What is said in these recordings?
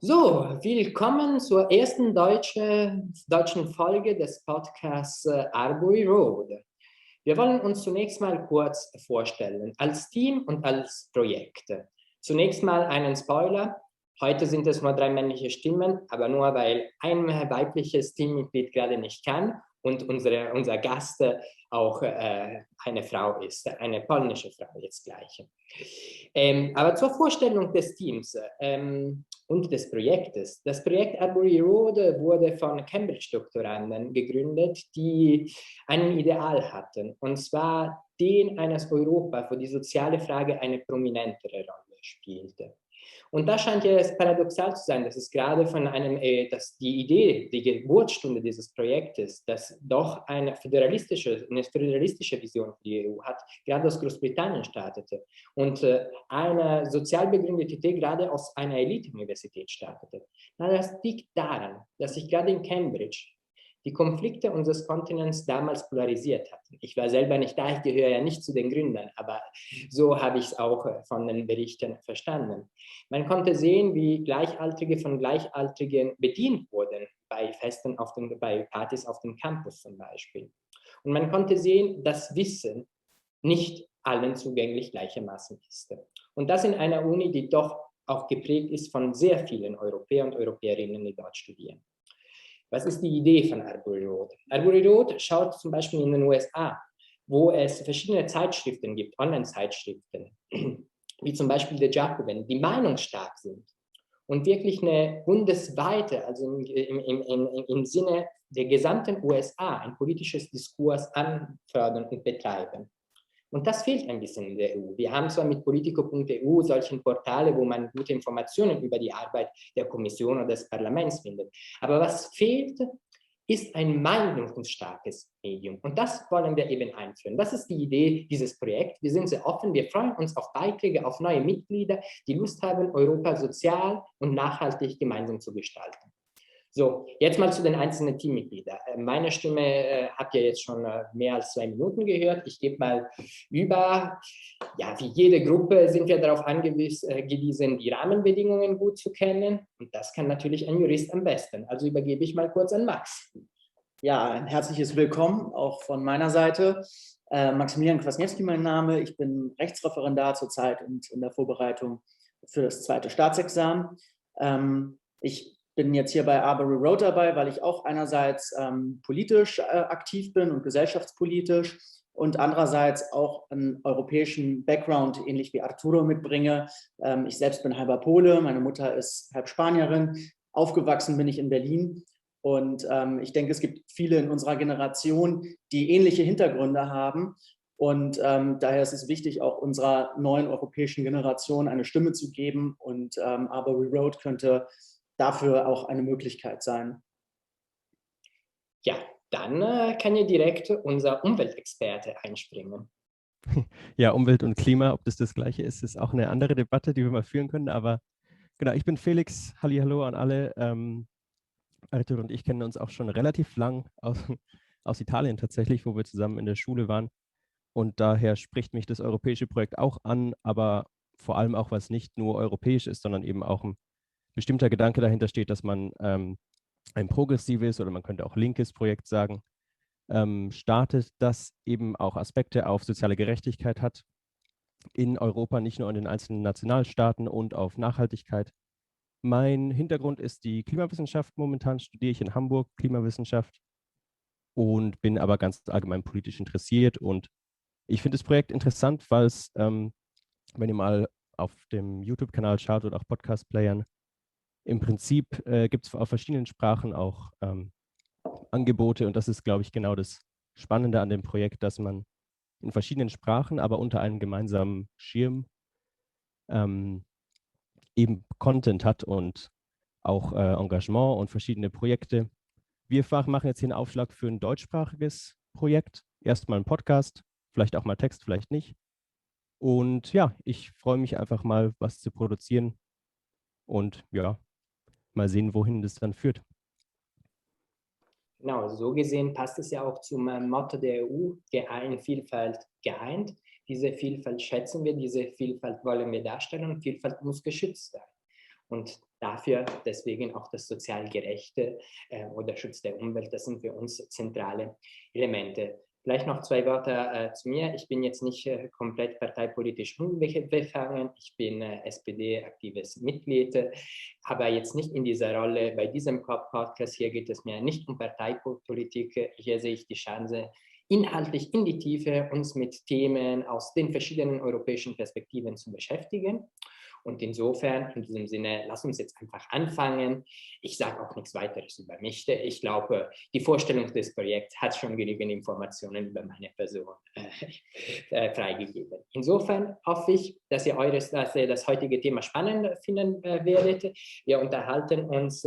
So, willkommen zur ersten deutschen Folge des Podcasts Arbory Road. Wir wollen uns zunächst mal kurz vorstellen, als Team und als Projekt. Zunächst mal einen Spoiler. Heute sind es nur 3 männliche Stimmen, aber nur weil ein weibliches Teammitglied gerade nicht kann und unser Gast auch eine Frau ist, eine polnische Frau jetzt gleich. Aber zur Vorstellung des Teams und des Projektes. Das Projekt Arbory Road wurde von Cambridge-Doktoranden gegründet, die ein Ideal hatten, und zwar den eines Europa, wo die soziale Frage eine prominentere Rolle spielte. Und da scheint ja es paradoxal zu sein, dass es gerade von dass die Idee, die Geburtsstunde dieses Projektes, das doch eine föderalistische Vision für die EU hat, gerade aus Großbritannien startete und eine sozial begründete Idee gerade aus einer Elite-Universität startete. Na, das liegt daran, dass sich gerade in Cambridge die Konflikte unseres Kontinents damals polarisiert hatten. Ich war selber nicht da, ich gehöre ja nicht zu den Gründern, aber so habe ich es auch von den Berichten verstanden. Man konnte sehen, wie Gleichaltrige von Gleichaltrigen bedient wurden bei Festen bei Partys auf dem Campus zum Beispiel. Und man konnte sehen, dass Wissen nicht allen zugänglich gleichermaßen ist. Und das in einer Uni, die doch auch geprägt ist von sehr vielen Europäer und Europäerinnen, die dort studieren. Was ist die Idee von Arbory Road? Arbory Road schaut zum Beispiel in den USA, wo es verschiedene Zeitschriften gibt, Online-Zeitschriften, wie zum Beispiel The Jacobin, die meinungsstark sind und wirklich eine bundesweite, also im Sinne der gesamten USA, ein politisches Diskurs anfördern und betreiben. Und das fehlt ein bisschen in der EU. Wir haben zwar mit politico.eu solchen Portale, wo man gute Informationen über die Arbeit der Kommission oder des Parlaments findet. Aber was fehlt, ist ein meinungsstarkes Medium. Und das wollen wir eben einführen. Das ist die Idee dieses Projekts. Wir sind sehr offen. Wir freuen uns auf Beiträge, auf neue Mitglieder, die Lust haben, Europa sozial und nachhaltig gemeinsam zu gestalten. So, jetzt mal zu den einzelnen Teammitgliedern. Meine Stimme habt ihr jetzt schon mehr als 2 Minuten gehört. Ich gebe mal über. Ja, wie jede Gruppe sind wir darauf angewiesen, die Rahmenbedingungen gut zu kennen. Und das kann natürlich ein Jurist am besten. Also übergebe ich mal kurz an Max. Ja, ein herzliches Willkommen auch von meiner Seite. Maximilian Kwasniewski mein Name. Ich bin Rechtsreferendar zurzeit und in der Vorbereitung für das 2. Staatsexamen. Ich bin jetzt hier bei Arbory Road dabei, weil ich auch einerseits politisch aktiv bin und gesellschaftspolitisch und andererseits auch einen europäischen Background, ähnlich wie Arturo, mitbringe. Ich selbst bin halber Pole, meine Mutter ist halb Spanierin. Aufgewachsen bin ich in Berlin. Und ich denke, es gibt viele in unserer Generation, die ähnliche Hintergründe haben. Und daher ist es wichtig, auch unserer neuen europäischen Generation eine Stimme zu geben. Und Arbory Road könnte dafür auch eine Möglichkeit sein. Ja, dann kann ja direkt unser Umweltexperte einspringen. Ja, Umwelt und Klima, ob das Gleiche ist, ist auch eine andere Debatte, die wir mal führen können. Aber genau, ich bin Felix. Hallihallo an alle. Arthur und ich kennen uns auch schon relativ lang aus Italien tatsächlich, wo wir zusammen in der Schule waren. Und daher spricht mich das europäische Projekt auch an, aber vor allem auch, was nicht nur europäisch ist, sondern eben auch ein bestimmter Gedanke dahinter steht, dass man ein progressives oder man könnte auch linkes Projekt sagen, startet, das eben auch Aspekte auf soziale Gerechtigkeit hat in Europa, nicht nur in den einzelnen Nationalstaaten und auf Nachhaltigkeit. Mein Hintergrund ist die Klimawissenschaft. Momentan studiere ich in Hamburg Klimawissenschaft und bin aber ganz allgemein politisch interessiert. Und ich finde das Projekt interessant, weil es, wenn ihr mal auf dem YouTube-Kanal schaut oder auch Podcast-Playern, im Prinzip gibt es auf verschiedenen Sprachen auch Angebote. Und das ist, glaube ich, genau das Spannende an dem Projekt, dass man in verschiedenen Sprachen, aber unter einem gemeinsamen Schirm eben Content hat und auch Engagement und verschiedene Projekte. Wir machen jetzt hier einen Aufschlag für ein deutschsprachiges Projekt. Erstmal ein Podcast, vielleicht auch mal Text, vielleicht nicht. Und ja, ich freue mich einfach mal, was zu produzieren und ja, mal sehen, wohin das dann führt. Genau, so gesehen passt es ja auch zum Motto der EU, Vielfalt geeint. Diese Vielfalt schätzen wir, diese Vielfalt wollen wir darstellen und Vielfalt muss geschützt sein. und dafür deswegen auch das sozial Gerechte oder Schutz der Umwelt, das sind für uns zentrale Elemente. Vielleicht noch 2 Worte zu mir. Ich bin jetzt nicht komplett parteipolitisch unbefangen. Ich bin SPD-aktives Mitglied, aber jetzt nicht in dieser Rolle. Bei diesem Podcast hier geht es mir nicht um Parteipolitik. Hier sehe ich die Chance, inhaltlich in die Tiefe uns mit Themen aus den verschiedenen europäischen Perspektiven zu beschäftigen. Und insofern, in diesem Sinne, lass uns jetzt einfach anfangen. Ich sage auch nichts weiteres über mich. Ich glaube, die Vorstellung des Projekts hat schon genügend Informationen über meine Person freigegeben. Insofern hoffe ich, dass ihr das heutige Thema spannend finden werdet. Wir unterhalten uns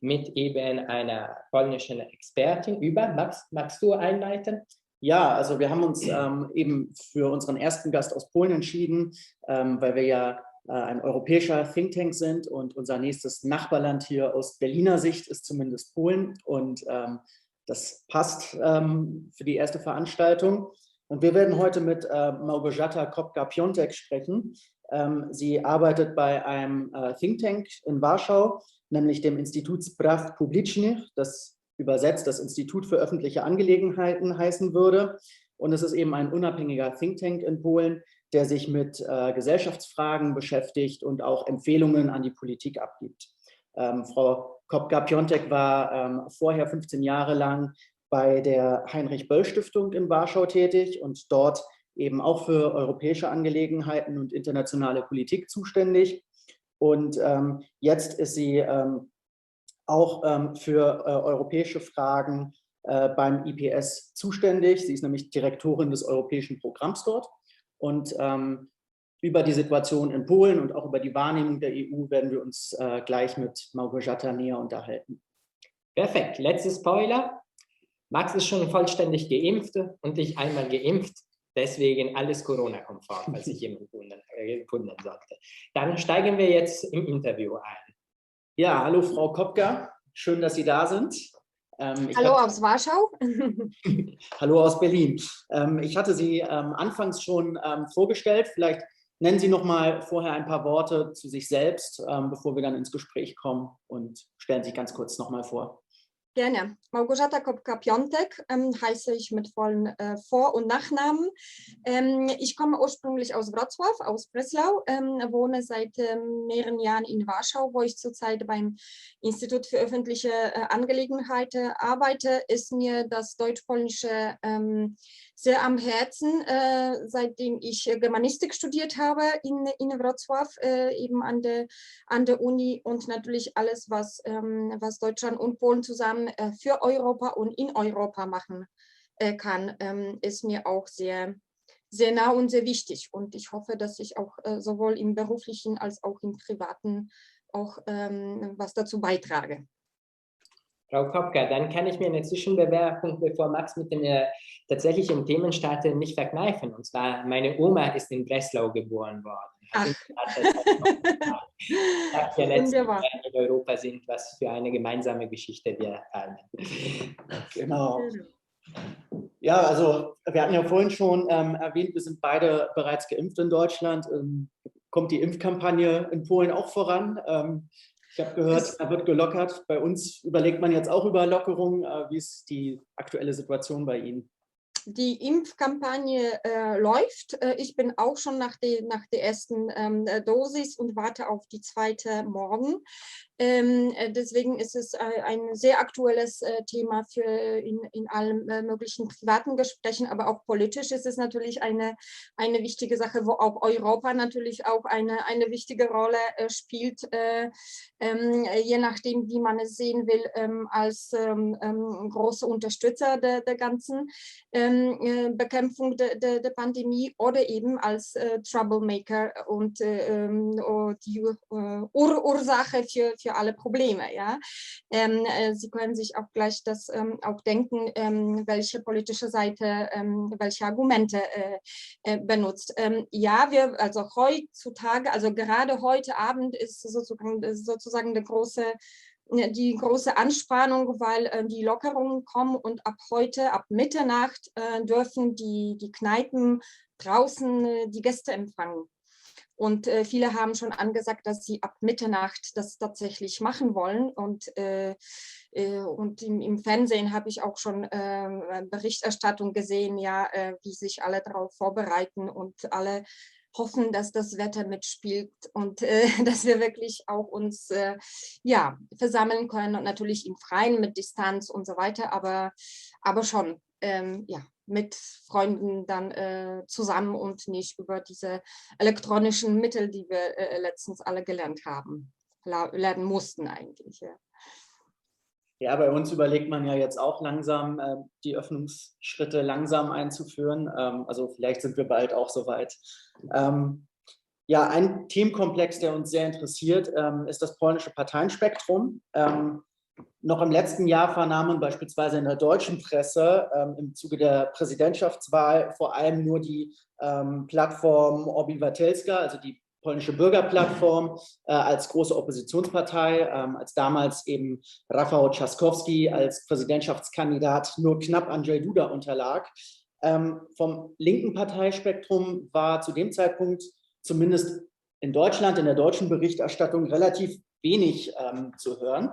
mit eben einer polnischen Expertin über. Max, magst du einleiten? Ja, also wir haben uns eben für unseren ersten Gast aus Polen entschieden, weil wir ja ein europäischer Think Tank sind und unser nächstes Nachbarland hier aus Berliner Sicht ist zumindest Polen und das passt für die erste Veranstaltung. Und wir werden heute mit Małgorzata Kopka-Piontek sprechen. Sie arbeitet bei einem Think Tank in Warschau, nämlich dem Instytut Spraw Publicznych, das übersetzt das Institut für öffentliche Angelegenheiten heißen würde. Und es ist eben ein unabhängiger Think Tank in Polen, der sich mit Gesellschaftsfragen beschäftigt und auch Empfehlungen an die Politik abgibt. Frau Kopka-Piontek war vorher 15 Jahre lang bei der Heinrich-Böll-Stiftung in Warschau tätig und dort eben auch für europäische Angelegenheiten und internationale Politik zuständig. Und jetzt ist sie auch für europäische Fragen beim IPS zuständig. Sie ist nämlich Direktorin des europäischen Programms dort. Und über die Situation in Polen und auch über die Wahrnehmung der EU werden wir uns gleich mit Małgorzata näher unterhalten. Perfekt, letzter Spoiler. Max ist schon vollständig geimpft und ich einmal geimpft. Deswegen alles Corona-konform, falls sich jemand wundern sollte. Dann steigen wir jetzt im Interview ein. Ja, hallo Frau Kopka, schön, dass Sie da sind. Hallo aus Warschau. Hallo aus Berlin. Ich hatte Sie anfangs schon vorgestellt. Vielleicht nennen Sie noch mal vorher ein paar Worte zu sich selbst, bevor wir dann ins Gespräch kommen und stellen sich ganz kurz noch mal vor. Gerne. Małgorzata Kopka-Piontek heiße ich mit vollen Vor- und Nachnamen. Ich komme ursprünglich aus Wrocław, aus Breslau, wohne seit mehreren Jahren in Warschau, wo ich zurzeit beim Institut für öffentliche Angelegenheiten arbeite. Ist mir das Deutsch-Polnische sehr am Herzen, seitdem ich Germanistik studiert habe in Wrocław, eben an der Uni und natürlich alles, was Deutschland und Polen zusammen für Europa und in Europa machen kann, ist mir auch sehr, sehr nah und sehr wichtig. Und ich hoffe, dass ich auch sowohl im beruflichen als auch im privaten auch was dazu beitrage. Frau Kopka, dann kann ich mir eine Zwischenbemerkung, bevor Max mit dem tatsächlichen Themen startet, nicht verkneifen. Und zwar, meine Oma ist in Breslau geboren worden. Ach. Sagt ja letztlich, wenn wir in Europa sind, was für eine gemeinsame Geschichte wir teilen. Genau. Ja, also wir hatten ja vorhin schon erwähnt, wir sind beide bereits geimpft in Deutschland. Kommt die Impfkampagne in Polen auch voran? Ich habe gehört, da wird gelockert. Bei uns überlegt man jetzt auch über Lockerungen. Wie ist die aktuelle Situation bei Ihnen? Die Impfkampagne läuft. Ich bin auch schon nach der ersten Dosis und warte auf die zweite morgen. Deswegen ist es ein sehr aktuelles Thema in allen möglichen privaten Gesprächen, aber auch politisch ist es natürlich eine wichtige Sache, wo auch Europa natürlich auch eine wichtige Rolle spielt, je nachdem, wie man es sehen will, als große Unterstützer der ganzen Bekämpfung der Pandemie oder eben als Troublemaker und die Ursache für alle Probleme. Ja? Sie können sich auch gleich das auch denken, welche politische Seite welche Argumente benutzt. Ja, also heutzutage, also gerade heute Abend ist sozusagen die große Anspannung, weil die Lockerungen kommen und ab heute, ab Mitternacht, dürfen die Kneipen draußen die Gäste empfangen. Und viele haben schon angesagt, dass sie ab Mitternacht das tatsächlich machen wollen. Und im Fernsehen habe ich auch schon Berichterstattung gesehen, ja, wie sich alle darauf vorbereiten und alle hoffen, dass das Wetter mitspielt und dass wir wirklich auch uns ja, versammeln können und natürlich im Freien mit Distanz und so weiter, aber schon ja, mit Freunden dann zusammen und nicht über diese elektronischen Mittel, die wir letztens alle gelernt haben, lernen mussten eigentlich. Ja. Ja, bei uns überlegt man ja jetzt auch langsam, die Öffnungsschritte langsam einzuführen. Also vielleicht sind wir bald auch soweit. Ja, ein Themenkomplex, der uns sehr interessiert, ist das polnische Parteienspektrum. Noch im letzten Jahr vernahmen beispielsweise in der deutschen Presse im Zuge der Präsidentschaftswahl vor allem nur die Plattform Obywatelska, also die polnische Bürgerplattform, als große Oppositionspartei, als damals eben Rafał Trzaskowski als Präsidentschaftskandidat nur knapp Andrzej Duda unterlag. Vom linken Parteispektrum war zu dem Zeitpunkt zumindest in Deutschland, in der deutschen Berichterstattung relativ wenig zu hören.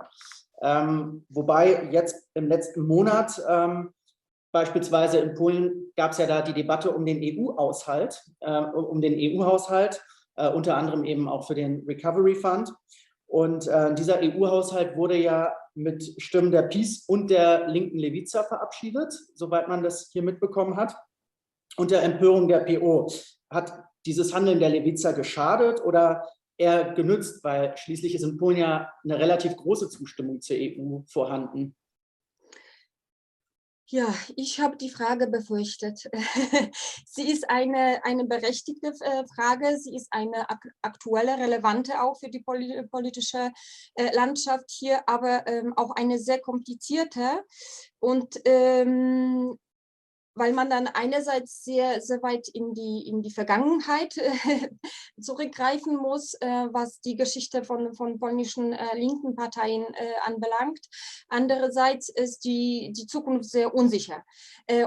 Wobei jetzt im letzten Monat beispielsweise in Polen gab es ja da die Debatte um den EU-Haushalt, unter anderem eben auch für den Recovery Fund. Und dieser EU-Haushalt wurde ja mit Stimmen der PiS und der linken Lewica verabschiedet, soweit man das hier mitbekommen hat. Und der Empörung der PO. Hat dieses Handeln der Lewica geschadet oder eher genützt, weil schließlich ist in Polen ja eine relativ große Zustimmung zur EU vorhanden? Ja, ich habe die Frage befürchtet. Sie ist eine berechtigte Frage. Sie ist eine aktuelle, relevante auch für die politische Landschaft hier, aber auch eine sehr komplizierte. Und weil man dann einerseits sehr, sehr weit in die Vergangenheit zurückgreifen muss, was die Geschichte von polnischen linken Parteien anbelangt. Andererseits ist die Zukunft sehr unsicher.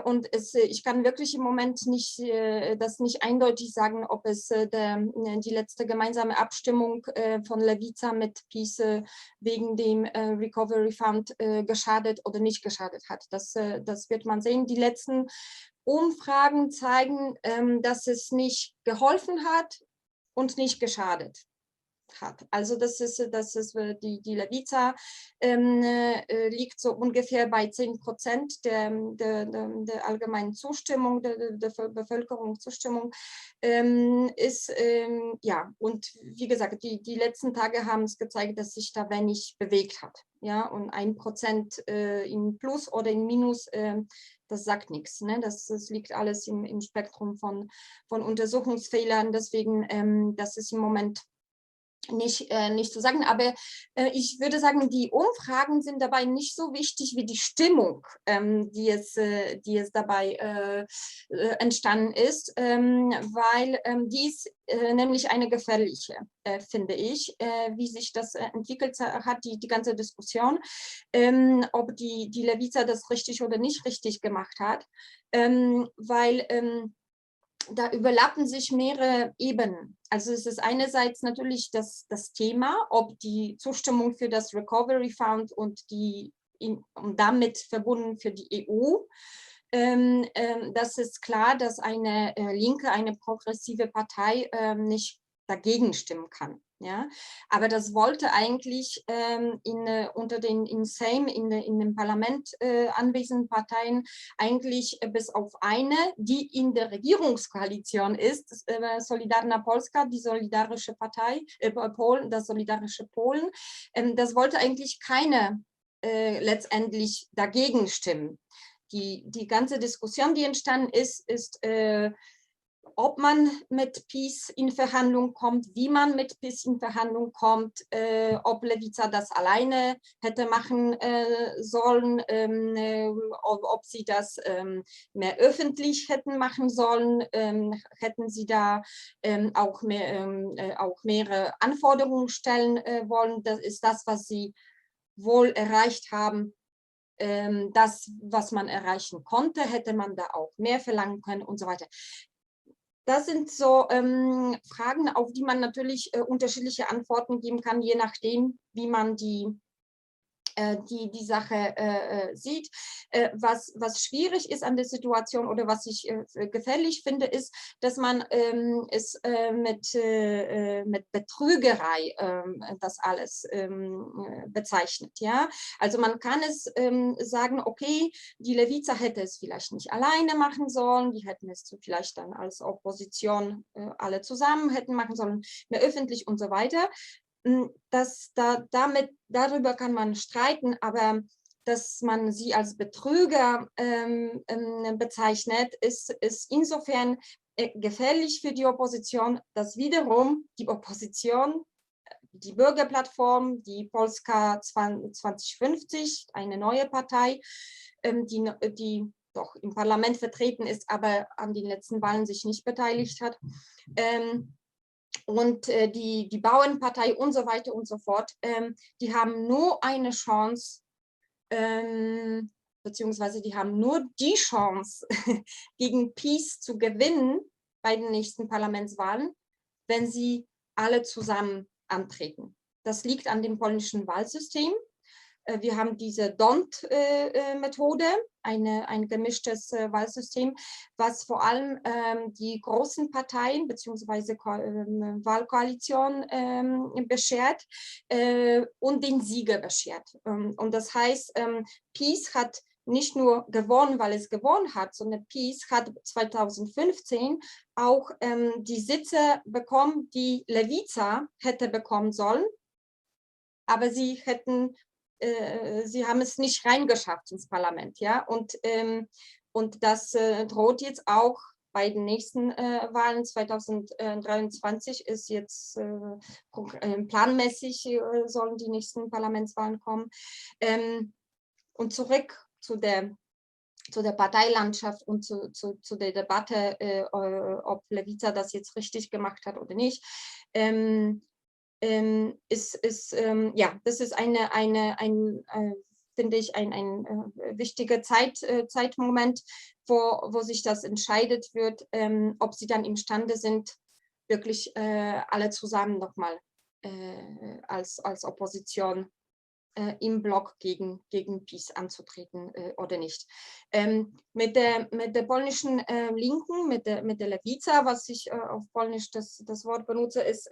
Und ich kann wirklich im Moment das nicht eindeutig sagen, ob es die letzte gemeinsame Abstimmung von Lewica mit PiS wegen dem Recovery Fund geschadet oder nicht geschadet hat. Das wird man sehen. Die letzten Umfragen zeigen, dass es nicht geholfen hat und nicht geschadet hat. Also das ist die Lewica liegt so ungefähr bei 10% der allgemeinen Zustimmung, der Bevölkerungszustimmung ja, und wie gesagt, die letzten Tage haben es gezeigt, dass sich da wenig bewegt hat. Ja, und 1% in Plus oder in Minus, das sagt nichts. Ne? Das liegt alles im Spektrum von Untersuchungsfehlern. Deswegen, das ist im Moment nicht zu sagen, aber ich würde sagen, die Umfragen sind dabei nicht so wichtig wie die Stimmung, die es dabei entstanden ist, weil dies nämlich eine gefährliche, finde ich, wie sich das entwickelt hat, die ganze Diskussion, ob die Lewica das richtig oder nicht richtig gemacht hat, weil da überlappen sich mehrere Ebenen. Also es ist einerseits natürlich das Thema, ob die Zustimmung für das Recovery Fund und damit verbunden für die EU, das ist klar, dass eine linke, eine progressive Partei nicht dagegen stimmen kann. Ja? Aber das wollte eigentlich unter den in Sejm, in dem Parlament anwesenden Parteien eigentlich bis auf eine, die in der Regierungskoalition ist, Solidarna Polska, die solidarische Partei, das solidarische Polen, das wollte eigentlich keine letztendlich dagegen stimmen. Die ganze Diskussion, die entstanden ist ob man mit PiS in Verhandlung kommt, wie man mit PiS in Verhandlung kommt, ob Lewica das alleine hätte machen sollen, ob sie das mehr öffentlich hätten machen sollen, hätten sie da auch mehrere Anforderungen stellen wollen. Das ist das, was sie wohl erreicht haben. Das, was man erreichen konnte, hätte man da auch mehr verlangen können und so weiter. das sind so Fragen, auf die man natürlich unterschiedliche Antworten geben kann, je nachdem, wie man die Sache sieht. Was schwierig ist an der Situation oder was ich gefährlich finde, ist, dass man es mit Betrügerei das alles bezeichnet. Ja? Also man kann es sagen, okay, die Lewica hätte es vielleicht nicht alleine machen sollen, die hätten es vielleicht dann als Opposition alle zusammen hätten machen sollen, mehr öffentlich und so weiter. Darüber kann man streiten, aber dass man sie als Betrüger bezeichnet, ist insofern gefährlich für die Opposition, dass wiederum die Opposition, die Bürgerplattform, die Polska 2050, eine neue Partei, die doch im Parlament vertreten ist, aber an den letzten Wahlen sich nicht beteiligt hat, und die Bauernpartei und so weiter und so fort, die haben nur eine Chance, beziehungsweise die haben nur die Chance, gegen PiS zu gewinnen bei den nächsten Parlamentswahlen, wenn sie alle zusammen antreten. Das liegt an dem polnischen Wahlsystem. Wir haben diese DONT-Methode, ein gemischtes Wahlsystem, was vor allem die großen Parteien bzw. Wahlkoalitionen beschert und den Sieger beschert. Und das heißt, PiS hat nicht nur gewonnen, weil es gewonnen hat, sondern PiS hat 2015 auch die Sitze bekommen, die Lewica hätte bekommen sollen, aber sie haben es nicht reingeschafft ins Parlament, ja, und das droht jetzt auch bei den nächsten Wahlen 2023 ist jetzt planmäßig sollen die nächsten Parlamentswahlen kommen. Und zurück zu der Parteilandschaft und zu der Debatte, ob Lewica das jetzt richtig gemacht hat oder nicht. Das ist finde ich, ein wichtiger Zeitmoment, wo sich das entscheidet wird, ob sie dann imstande sind, wirklich alle zusammen nochmal als Opposition im Block gegen PiS anzutreten oder nicht. Mit der polnischen Linken, mit der Lewica, was ich auf Polnisch das Wort benutze, ist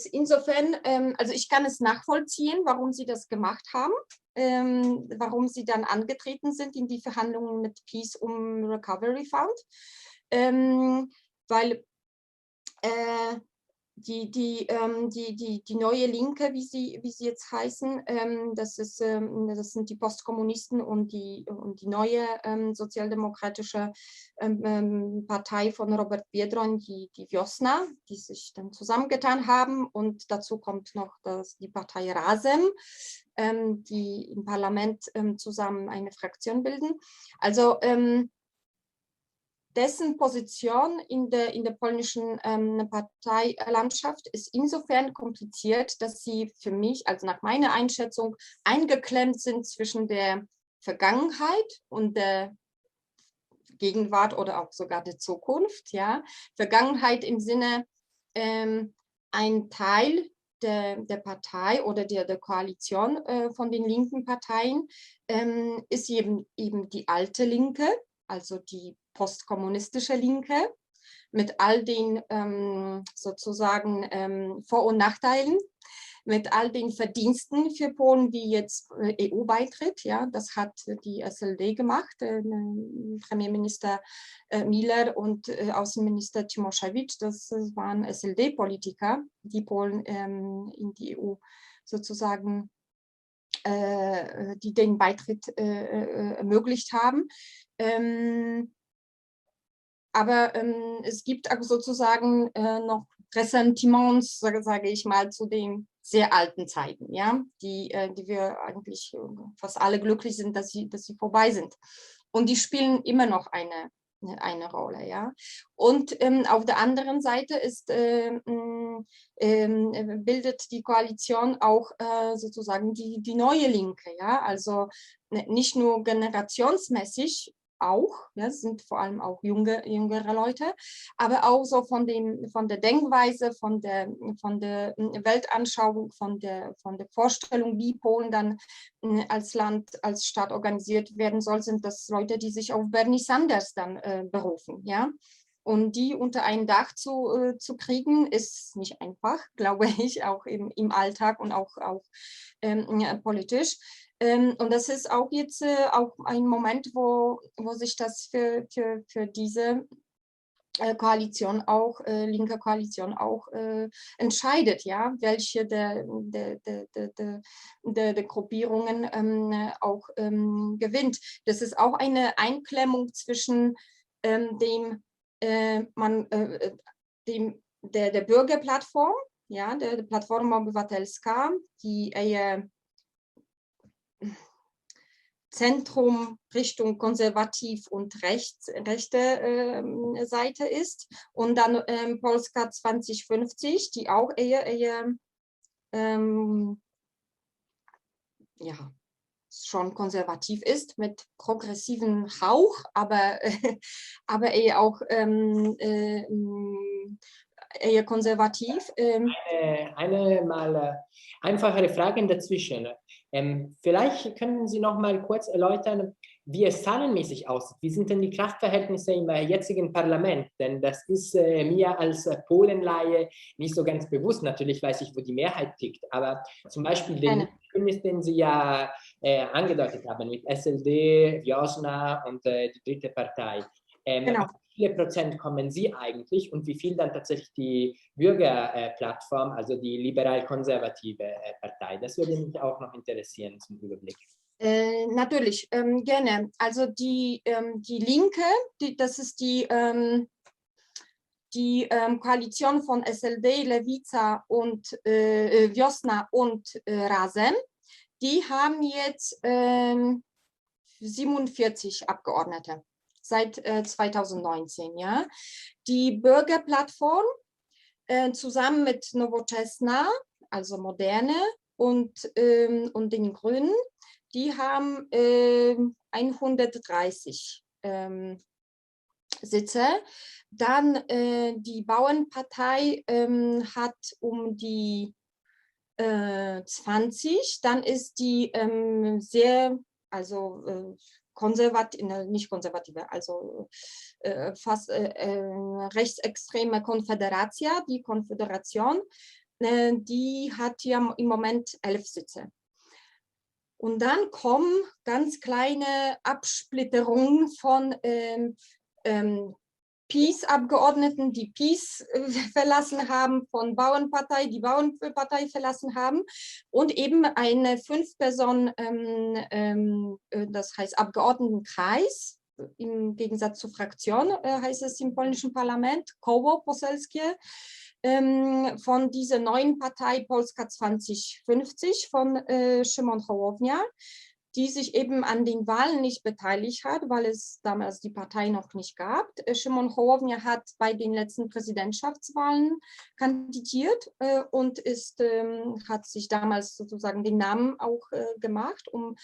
insofern, also ich kann es nachvollziehen, warum sie das gemacht haben, warum sie dann angetreten sind in die Verhandlungen mit PiS um Recovery Fund, weil die neue Linke, wie sie jetzt heißen, das sind die Postkommunisten und die neue sozialdemokratische Partei von Robert Biedroń, die Wiosna, die sich dann zusammengetan haben, und dazu kommt noch die Partei Razem, die im Parlament zusammen eine Fraktion bilden. Also dessen Position in der polnischen Parteilandschaft ist insofern kompliziert, dass sie für mich, also nach meiner Einschätzung, eingeklemmt sind zwischen der Vergangenheit und der Gegenwart oder auch sogar der Zukunft. Ja? Vergangenheit im Sinne, ein Teil der Partei oder der Koalition von den linken Parteien ist eben die alte Linke, also die postkommunistische Linke, mit all den sozusagen Vor- und Nachteilen, mit all den Verdiensten für Polen, wie jetzt EU-Beitritt. Ja, das hat die SLD gemacht, Premierminister Miller und Außenminister Cimoszewicz. Das waren SLD-Politiker, die Polen in die EU sozusagen die den Beitritt ermöglicht haben. Aber es gibt sozusagen noch Ressentiments, sage ich mal, zu den sehr alten Zeiten, ja, die wir eigentlich fast alle glücklich sind, dass sie vorbei sind. Und die spielen immer noch eine Rolle, ja. Und auf der anderen Seite bildet die Koalition auch sozusagen die neue Linke, ja, also nicht nur generationsmäßig auch, ja, sind vor allem auch jüngere Leute, aber auch so von der Denkweise, von der Weltanschauung, von der Vorstellung, wie Polen dann als Land, als Staat organisiert werden soll, sind das Leute, die sich auf Bernie Sanders dann berufen, ja. Und die unter ein Dach zu kriegen, ist nicht einfach, glaube ich, auch im Alltag und auch politisch. Und das ist auch jetzt auch ein Moment, wo sich das für diese Koalition auch, linke Koalition auch entscheidet, ja, welche der Gruppierungen auch gewinnt. Das ist auch eine Einklemmung zwischen der Bürgerplattform, ja, der Platforma Obywatelska, die eher Zentrum Richtung konservativ und rechte Seite ist, und dann Polska 2050, die auch eher ja, schon konservativ ist, mit progressiven Hauch, aber eher auch eher konservativ. Eine mal einfachere Frage dazwischen. Vielleicht können Sie noch mal kurz erläutern, wie es zahlenmäßig aussieht. Wie sind denn die Kraftverhältnisse im jetzigen Parlament? Denn das ist mir als Polenlaie nicht so ganz bewusst. Natürlich weiß ich, wo die Mehrheit tickt, aber zum Beispiel den Bündnis, den Sie ja angedeutet haben, mit SLD, Wiosna und die dritte Partei. Genau. Auf wie viele Prozent kommen Sie eigentlich und wie viel dann tatsächlich die Bürgerplattform, also die liberal-konservative Partei? Das würde mich auch noch interessieren zum Überblick. Natürlich, gerne. Also die Linke, das ist die Koalition von SLD, Lewica und Wiosna und Razem, die haben jetzt 47 Abgeordnete seit 2019. Ja? Die Bürgerplattform zusammen mit Nowoczesna, also Moderne, und den Grünen, die haben 130 Sitze. Dann die Bauernpartei hat um die 20. Dann ist die sehr, also konservativ, nicht konservative, also fast rechtsextreme Konföderatia, die Konföderation, die hat ja im Moment 11 Sitze. Und dann kommen ganz kleine Absplitterungen von PiS-Abgeordneten, die PiS verlassen haben, von Bauernpartei, die Bauernpartei verlassen haben, und eben eine 5-Personen, das heißt Abgeordnetenkreis, im Gegensatz zur Fraktion heißt es im polnischen Parlament, Koło Poselskie, von dieser neuen Partei Polska 2050 von Szymon Hołownia, die sich eben an den Wahlen nicht beteiligt hat, weil es damals die Partei noch nicht gab. Szymon Hołownia hat bei den letzten Präsidentschaftswahlen kandidiert und hat sich damals sozusagen den Namen auch gemacht. Um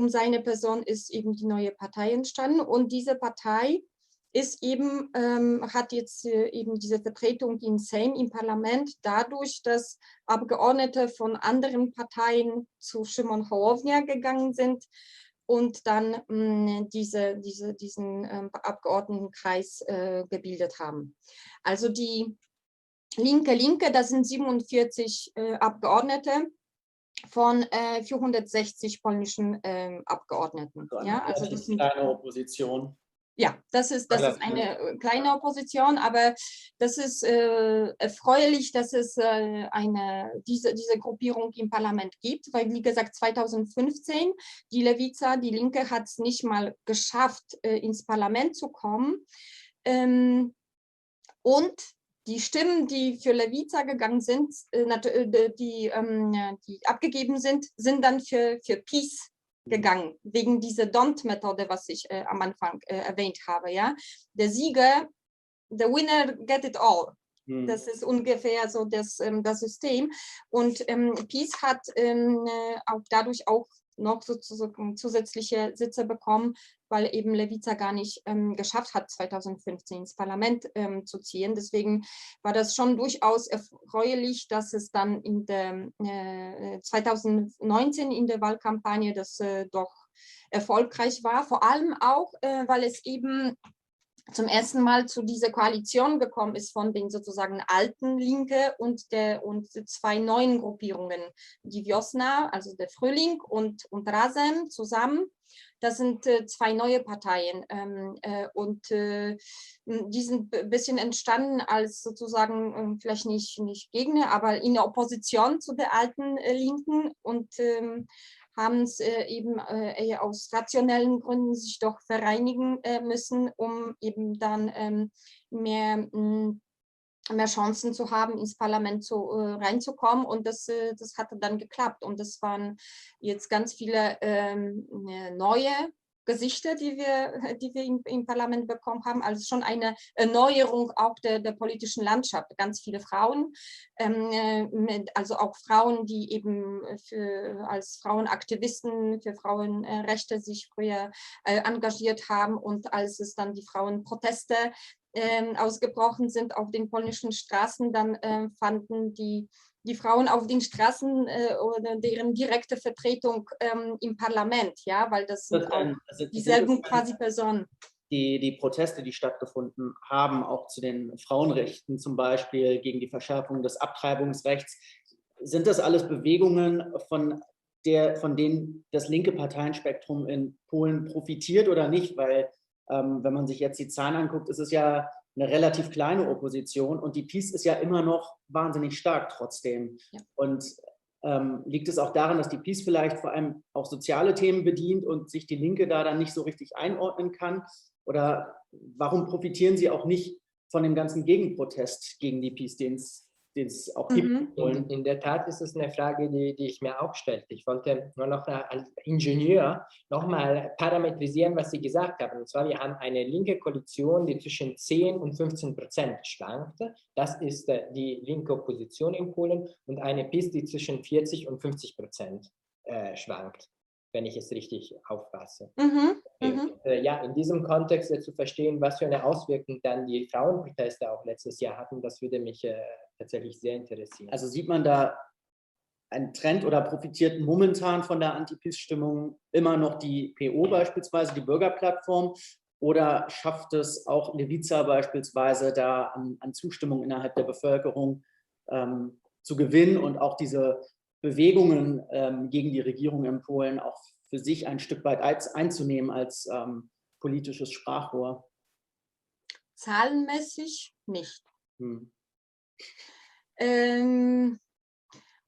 seine Person ist eben die neue Partei entstanden, und diese Partei ist eben, hat jetzt eben diese Vertretung im Sejm, im Parlament, dadurch, dass Abgeordnete von anderen Parteien zu Szymon Hołownia gegangen sind und dann diesen Abgeordnetenkreis gebildet haben. Also die Linke, das sind 47 Abgeordnete von 460 polnischen Abgeordneten. Ja, also das sind eine Opposition. Ja, das ist eine kleine Opposition, aber das ist erfreulich, dass es diese Gruppierung im Parlament gibt, weil, wie gesagt, 2015 die Lewica, die Linke, hat es nicht mal geschafft, ins Parlament zu kommen. Und die Stimmen, die für Lewica gegangen sind, die abgegeben sind, sind dann für PiS gegangen, wegen dieser Don't-Methode, was ich am Anfang erwähnt habe. Ja? Der Sieger, the winner get it all. Das ist ungefähr so das System. Und PiS hat dadurch auch noch sozusagen zusätzliche Sitze bekommen, weil eben Lewica gar nicht geschafft hat, 2015 ins Parlament zu ziehen. Deswegen war das schon durchaus erfreulich, dass es dann in der 2019 in der Wahlkampagne das doch erfolgreich war. Vor allem auch, weil es eben zum ersten Mal zu dieser Koalition gekommen ist von den sozusagen alten Linke und zwei neuen Gruppierungen, die Wiosna, also der Frühling und Razem zusammen. Das sind zwei neue Parteien die sind ein bisschen entstanden als sozusagen vielleicht nicht Gegner, aber in Opposition zu der alten Linken und haben es eben eher aus rationellen Gründen sich doch vereinigen müssen, um eben dann mehr Chancen zu haben, ins Parlament reinzukommen. Und das hatte dann geklappt. Und das waren jetzt ganz viele neue Gesichter, die wir im Parlament bekommen haben. Also schon eine Erneuerung auch der politischen Landschaft. Ganz viele Frauen, also auch Frauen, die eben als Frauenaktivisten für Frauenrechte sich früher engagiert haben. Und als es dann die Frauenproteste ausgebrochen sind auf den polnischen Straßen, dann fanden die Frauen auf den Straßen oder deren direkte Vertretung im Parlament, ja, weil das sind auch dieselben quasi Personen. Die Proteste, die stattgefunden haben, auch zu den Frauenrechten zum Beispiel, gegen die Verschärfung des Abtreibungsrechts, sind das alles Bewegungen, von denen das linke Parteienspektrum in Polen profitiert oder nicht? Weil wenn man sich jetzt die Zahlen anguckt, ist es ja eine relativ kleine Opposition und die PiS ist ja immer noch wahnsinnig stark trotzdem. Ja. Und liegt es auch daran, dass die PiS vielleicht vor allem auch soziale Themen bedient und sich die Linke da dann nicht so richtig einordnen kann? Oder warum profitieren sie auch nicht von dem ganzen Gegenprotest gegen die PiS, den es auch gibt? In der Tat ist es eine Frage, die ich mir auch stellte. Ich wollte nur noch als Ingenieur nochmal parametrisieren, was Sie gesagt haben. Und zwar, wir haben eine linke Koalition, die zwischen 10 und 15% schwankt. Das ist die linke Opposition in Polen und eine PiS, die zwischen 40 und 50% schwankt, wenn ich es richtig auffasse. Ja, in diesem Kontext zu verstehen, was für eine Auswirkung dann die Frauenproteste auch letztes Jahr hatten, das würde mich tatsächlich sehr interessieren. Also sieht man da einen Trend oder profitiert momentan von der Anti-PiS-Stimmung immer noch die PO beispielsweise, die Bürgerplattform, oder schafft es auch Lewica beispielsweise da an Zustimmung innerhalb der Bevölkerung zu gewinnen und auch diese Bewegungen gegen die Regierung in Polen auch für sich ein Stück weit einzunehmen als politisches Sprachrohr? Zahlenmäßig nicht.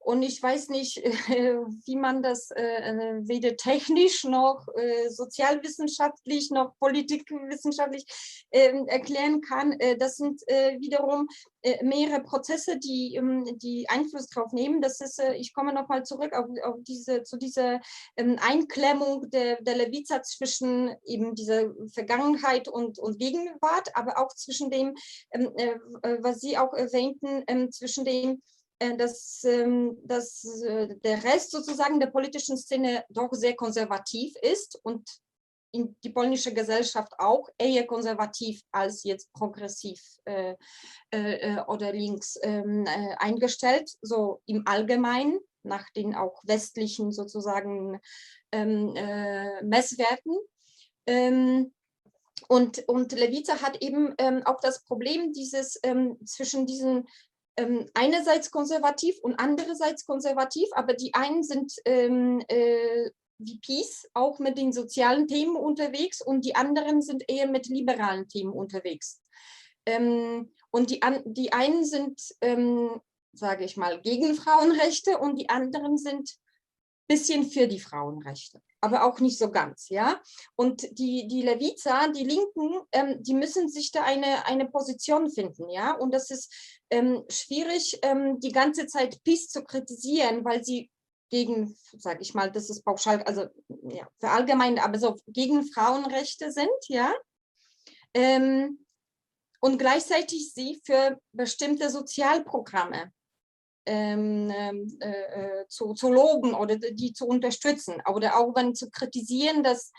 Und ich weiß nicht, wie man das weder technisch noch sozialwissenschaftlich noch politikwissenschaftlich erklären kann. Das sind wiederum mehrere Prozesse, die Einfluss drauf nehmen. Das ist, ich komme nochmal zurück zu dieser Einklemmung der Lewica zwischen eben dieser Vergangenheit und Gegenwart, aber auch zwischen dem, was Sie auch erwähnten, zwischen dem, dass der Rest sozusagen der politischen Szene doch sehr konservativ ist und in die polnische Gesellschaft auch eher konservativ als jetzt progressiv oder links eingestellt, so im Allgemeinen, nach den auch westlichen sozusagen Messwerten. Und Lewica hat eben auch das Problem zwischen diesen einerseits konservativ und andererseits konservativ, aber die einen sind wie PiS auch mit den sozialen Themen unterwegs und die anderen sind eher mit liberalen Themen unterwegs. Und die einen sind, sage ich mal, gegen Frauenrechte und die anderen sind ein bisschen für die Frauenrechte, aber auch nicht so ganz, ja. Und die Lewica, die Linken, die müssen sich da eine Position finden, ja. Und das ist schwierig, die ganze Zeit PiS zu kritisieren, weil sie gegen, sage ich mal, das ist pauschal, also ja, verallgemeinert, aber so gegen Frauenrechte sind, ja. Und gleichzeitig sie für bestimmte Sozialprogramme zu loben oder die zu unterstützen. Oder auch wenn zu kritisieren, dass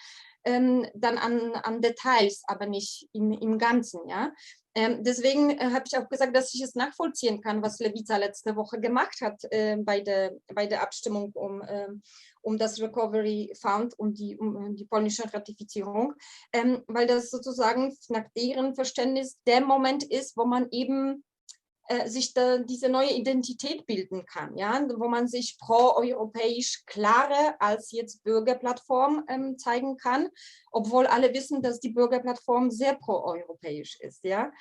dann an Details, aber nicht im Ganzen. Ja? Deswegen habe ich auch gesagt, dass ich es nachvollziehen kann, was Lewica letzte Woche gemacht hat bei der Abstimmung um das Recovery Fund und die polnische Ratifizierung, weil das sozusagen nach deren Verständnis der Moment ist, wo man eben sich diese neue Identität bilden kann, ja, wo man sich pro-europäisch klarer als jetzt Bürgerplattform zeigen kann, obwohl alle wissen, dass die Bürgerplattform sehr pro-europäisch ist, ja.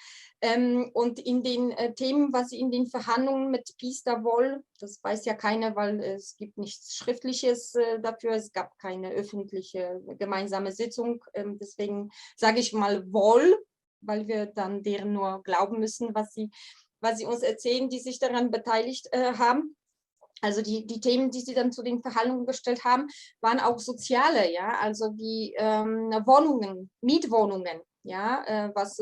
Und in den Themen, was sie in den Verhandlungen mit PiS da wollen, das weiß ja keiner, weil es gibt nichts Schriftliches dafür, es gab keine öffentliche gemeinsame Sitzung, deswegen sage ich mal wohl, weil wir dann deren nur glauben müssen, was sie uns erzählen, die sich daran beteiligt haben. Also die Themen, die sie dann zu den Verhandlungen gestellt haben, waren auch soziale, ja, also die Wohnungen, Mietwohnungen, ja, was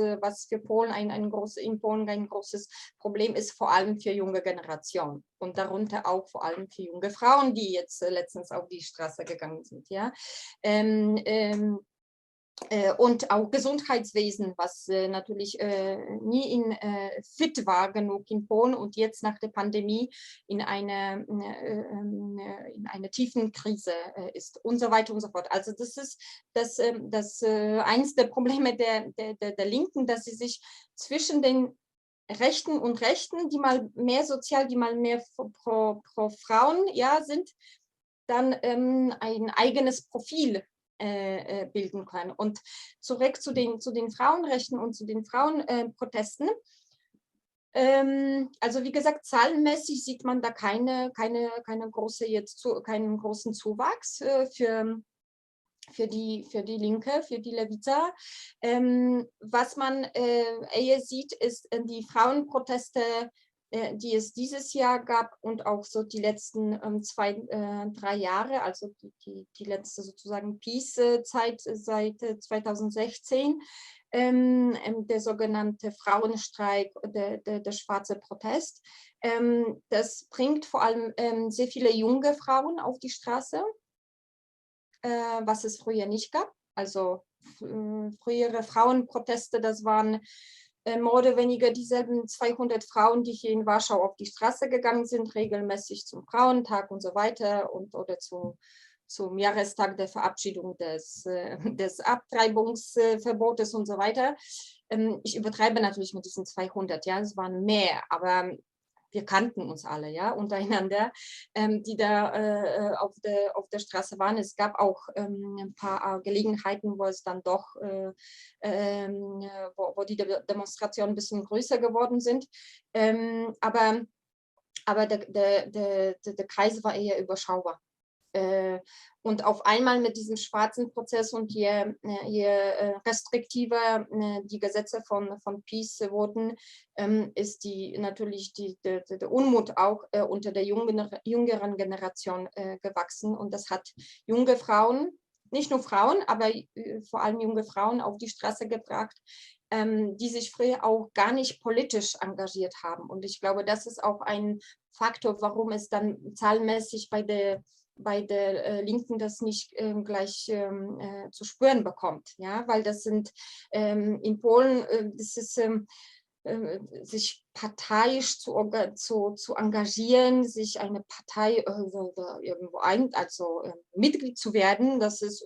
für Polen in Polen ein großes Problem ist, vor allem für junge Generationen und darunter auch vor allem für junge Frauen, die jetzt letztens auf die Straße gegangen sind, ja. Und auch Gesundheitswesen, was natürlich nie fit war genug in Polen und jetzt nach der Pandemie in eine tiefen Krise ist und so weiter und so fort. Also das ist eines der Probleme der Linken, dass sie sich zwischen den Rechten und Rechten, die mal mehr sozial, die mal mehr pro Frauen ja, sind, dann ein eigenes Profil bilden können. Und zurück zu den Frauenrechten und zu den Frauenprotesten. Also wie gesagt, zahlenmäßig sieht man da keinen großen Zuwachs für die Linke, für die Lewica. Was man eher sieht, ist die Frauenproteste, die es dieses Jahr gab und auch so die letzten 2-3 Jahre, also die letzte sozusagen Peace-Zeit seit 2016, der sogenannte Frauenstreik, der schwarze Protest. Das bringt vor allem sehr viele junge Frauen auf die Straße, was es früher nicht gab. Also frühere Frauenproteste, das waren mehr oder weniger dieselben 200 Frauen, die hier in Warschau auf die Straße gegangen sind, regelmäßig zum Frauentag und so weiter oder zum Jahrestag der Verabschiedung des Abtreibungsverbotes und so weiter. Ich übertreibe natürlich mit diesen 200, ja, es waren mehr, aber wir kannten uns alle, ja, untereinander, die da auf der Straße waren. Es gab auch ein paar Gelegenheiten, wo es dann doch, wo die Demonstrationen ein bisschen größer geworden sind. Aber der Kreis war eher überschaubar. Und auf einmal mit diesem schwarzen Prozess und je restriktiver die Gesetze von PiS wurden, ist natürlich der Unmut auch unter der jüngeren Generation gewachsen. Und das hat junge Frauen, nicht nur Frauen, aber vor allem junge Frauen auf die Straße gebracht, die sich früher auch gar nicht politisch engagiert haben. Und ich glaube, das ist auch ein Faktor, warum es dann zahlenmäßig bei der Linken das nicht gleich zu spüren bekommt, ja, weil das sind in Polen, das ist sich parteiisch zu engagieren, sich eine Partei irgendwo Mitglied zu werden, das ist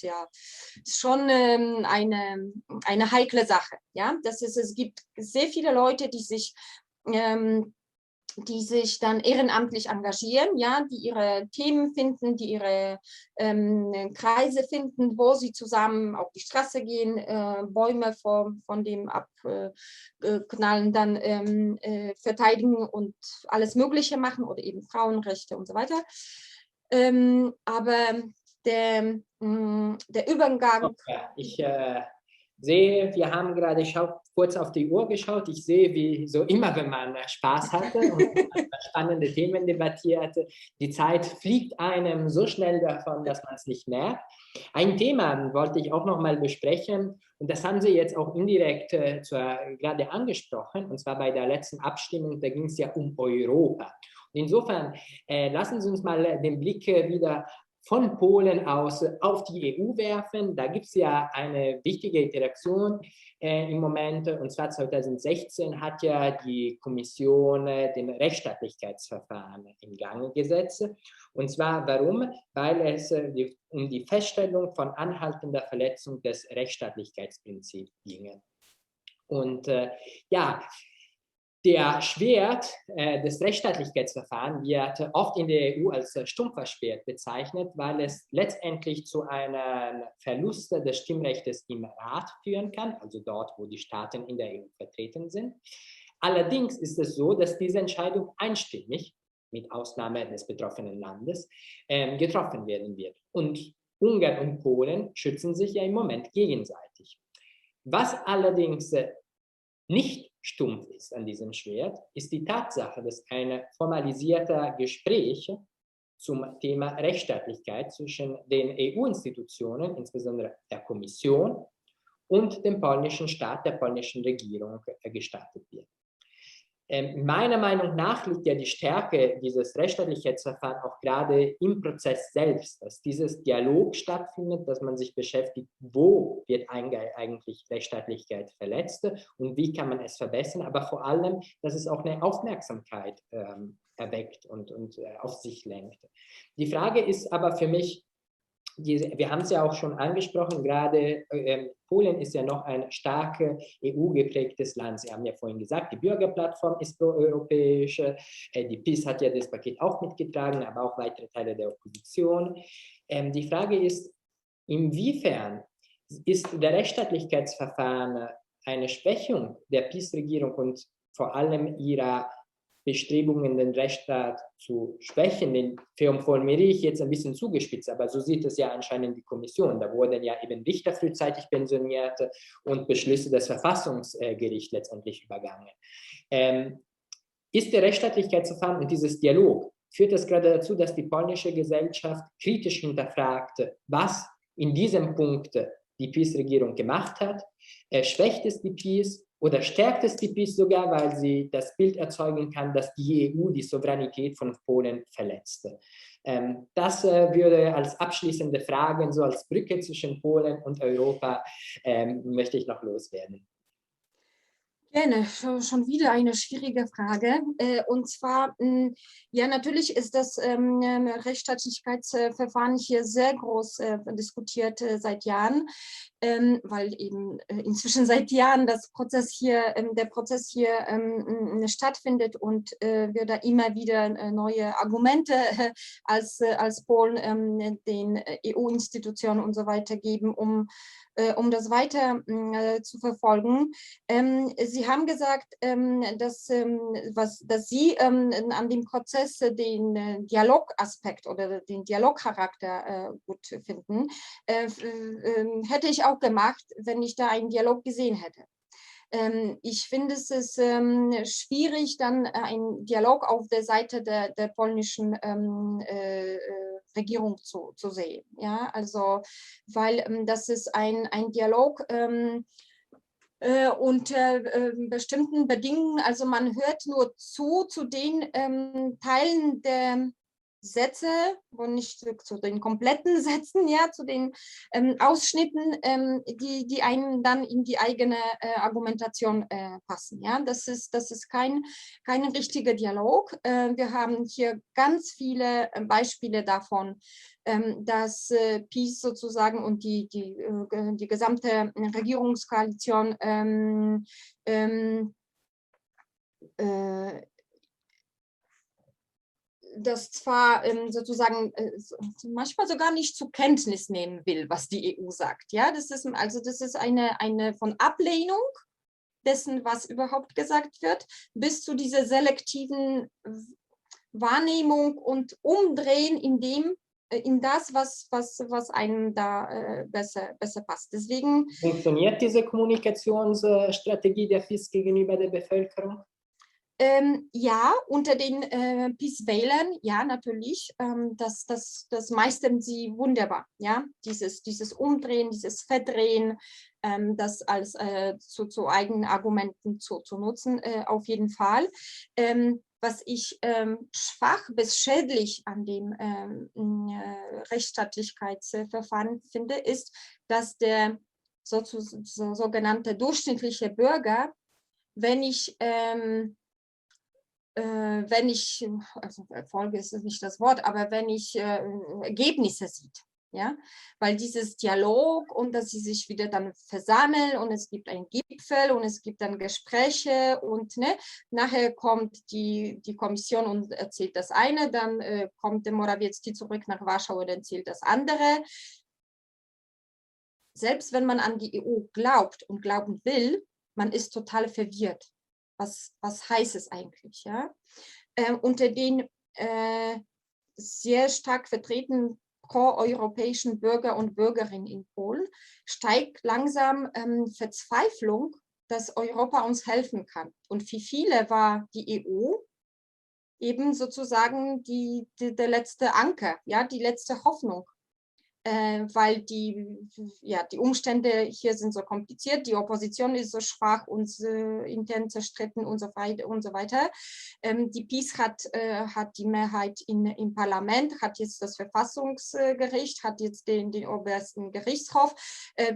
ja schon eine heikle Sache, ja, es gibt sehr viele Leute, die sich dann ehrenamtlich engagieren, ja, die ihre Themen finden, die ihre Kreise finden, wo sie zusammen auf die Straße gehen, Bäume von dem Abknallen dann verteidigen und alles Mögliche machen oder eben Frauenrechte und so weiter. Aber der Übergang... Ich sehe, wir haben gerade kurz auf die Uhr geschaut. Ich sehe, wie so immer, wenn man Spaß hatte und spannende Themen debattierte, die Zeit fliegt einem so schnell davon, dass man es nicht merkt. Ein Thema wollte ich auch noch mal besprechen und das haben Sie jetzt auch indirekt gerade angesprochen, und zwar bei der letzten Abstimmung, da ging es ja um Europa. Und insofern lassen Sie uns mal den Blick wieder von Polen aus auf die EU werfen. Da gibt es ja eine wichtige Interaktion im Moment, und zwar 2016 hat ja die Kommission den Rechtsstaatlichkeitsverfahren in Gang gesetzt. Und zwar warum? Weil es um die Feststellung von anhaltender Verletzung des Rechtsstaatlichkeitsprinzips ginge. Und ja, der Schwert des Rechtsstaatlichkeitsverfahrens wird oft in der EU als Stumpferschwert bezeichnet, weil es letztendlich zu einem Verlust des Stimmrechts im Rat führen kann, also dort, wo die Staaten in der EU vertreten sind. Allerdings ist es so, dass diese Entscheidung einstimmig, mit Ausnahme des betroffenen Landes, getroffen werden wird. Und Ungarn und Polen schützen sich ja im Moment gegenseitig. Was allerdings nicht stumpf ist an diesem Schwert, ist die Tatsache, dass ein formalisierter Gespräch zum Thema Rechtsstaatlichkeit zwischen den EU-Institutionen, insbesondere der Kommission, und dem polnischen Staat, der polnischen Regierung gestartet wird. Meiner Meinung nach liegt ja die Stärke dieses Rechtsstaatlichkeitsverfahrens auch gerade im Prozess selbst, dass dieses Dialog stattfindet, dass man sich beschäftigt, wo wird eigentlich Rechtsstaatlichkeit verletzt und wie kann man es verbessern, aber vor allem, dass es auch eine Aufmerksamkeit erweckt und auf sich lenkt. Die Frage ist aber für mich, wir haben es ja auch schon angesprochen, gerade Polen ist ja noch ein stark EU-geprägtes Land. Sie haben ja vorhin gesagt, die Bürgerplattform ist proeuropäisch, die PiS hat ja das Paket auch mitgetragen, aber auch weitere Teile der Opposition. Die Frage ist, inwiefern ist der Rechtsstaatlichkeitsverfahren eine Schwächung der PiS-Regierung und vor allem ihrer Bestrebungen, den Rechtsstaat zu schwächen, den formuliere ich jetzt ein bisschen zugespitzt, aber so sieht es ja anscheinend die Kommission. Da wurden ja eben Richter frühzeitig pensioniert und Beschlüsse des Verfassungsgerichts letztendlich übergangen. Ist der Rechtsstaatlichkeitsverfahren und dieses Dialog, führt das gerade dazu, dass die polnische Gesellschaft kritisch hinterfragt, was in diesem Punkt die PiS-Regierung gemacht hat? Schwächt es die PiS? Oder stärkt es die PiS sogar, weil sie das Bild erzeugen kann, dass die EU die Souveränität von Polen verletzt? Das würde als abschließende Frage, so als Brücke zwischen Polen und Europa, möchte ich noch loswerden. Gerne, schon wieder eine schwierige Frage. Und zwar, ja, natürlich ist das Rechtsstaatlichkeitsverfahren hier sehr groß diskutiert seit Jahren, weil eben inzwischen seit Jahren der Prozess hier stattfindet und wir da immer wieder neue Argumente als Polen den EU-Institutionen und so weiter geben, um das weiter zu verfolgen. Sie haben gesagt, dass Sie an dem Prozess den Dialogaspekt oder den Dialogcharakter gut finden. Hätte ich auch gemacht, wenn ich da einen Dialog gesehen hätte. Ich finde, es ist schwierig, dann einen Dialog auf der Seite der polnischen Regierung zu sehen. Ja? Also, weil das ist ein Dialog unter bestimmten Bedingungen. Also man hört nur zu den Teilen der Sätze und nicht zu den kompletten Sätzen, ja, zu den Ausschnitten, die einen dann in die eigene Argumentation passen. Ja, das ist kein richtiger Dialog. Wir haben hier ganz viele Beispiele davon, dass PiS sozusagen und die gesamte Regierungskoalition das zwar sozusagen manchmal sogar nicht zur Kenntnis nehmen will, was die EU sagt. Ja, das ist eine von Ablehnung dessen, was überhaupt gesagt wird, bis zu dieser selektiven Wahrnehmung und Umdrehen in dem, in das, was einem da besser passt. Deswegen funktioniert diese Kommunikationsstrategie der PiS gegenüber der Bevölkerung? Ja, unter den PiS-Wählern, ja, natürlich. Das meistern sie wunderbar. Ja? Dieses Umdrehen, dieses Verdrehen, das als zu eigenen Argumenten zu nutzen, auf jeden Fall. Was ich schwach bis schädlich an dem Rechtsstaatlichkeitsverfahren finde, ist, dass der sogenannte durchschnittliche Bürger, wenn ich, also Erfolge ist nicht das Wort, aber wenn ich Ergebnisse sieht, ja, weil dieses Dialog und dass sie sich wieder dann versammeln und es gibt einen Gipfel und es gibt dann Gespräche und ne, nachher kommt die Kommission und erzählt das eine, dann kommt der Morawiecki zurück nach Warschau und erzählt das andere. Selbst wenn man an die EU glaubt und glauben will, man ist total verwirrt. Was heißt es eigentlich? Ja? Unter den sehr stark vertretenen pro-europäischen Bürger und Bürgerinnen in Polen steigt langsam Verzweiflung, dass Europa uns helfen kann. Und für viele war die EU eben sozusagen der letzte Anker, ja, die letzte Hoffnung. Weil die Umstände hier sind so kompliziert, die Opposition ist so schwach und intern zerstritten und so weiter. Die PiS hat die Mehrheit im Parlament, hat jetzt das Verfassungsgericht, hat jetzt den obersten Gerichtshof,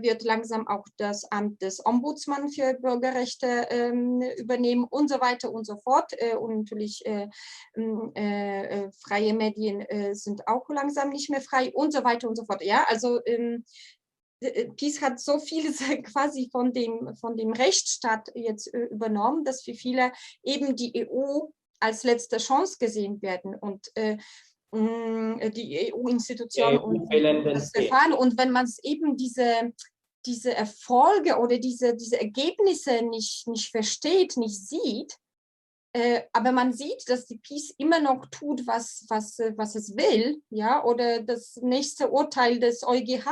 wird langsam auch das Amt des Ombudsmann für Bürgerrechte übernehmen und so weiter und so fort. Und natürlich freie Medien sind auch langsam nicht mehr frei und so weiter und so fort. Ja, also PiS hat so vieles quasi von dem Rechtsstaat jetzt übernommen, dass für viele eben die EU als letzte Chance gesehen werden und die EU-Institutionen und das Verfahren. Und wenn man es eben diese Erfolge oder diese Ergebnisse nicht versteht, nicht sieht, aber man sieht, dass die PiS immer noch tut, was es will, ja, oder das nächste Urteil des EuGH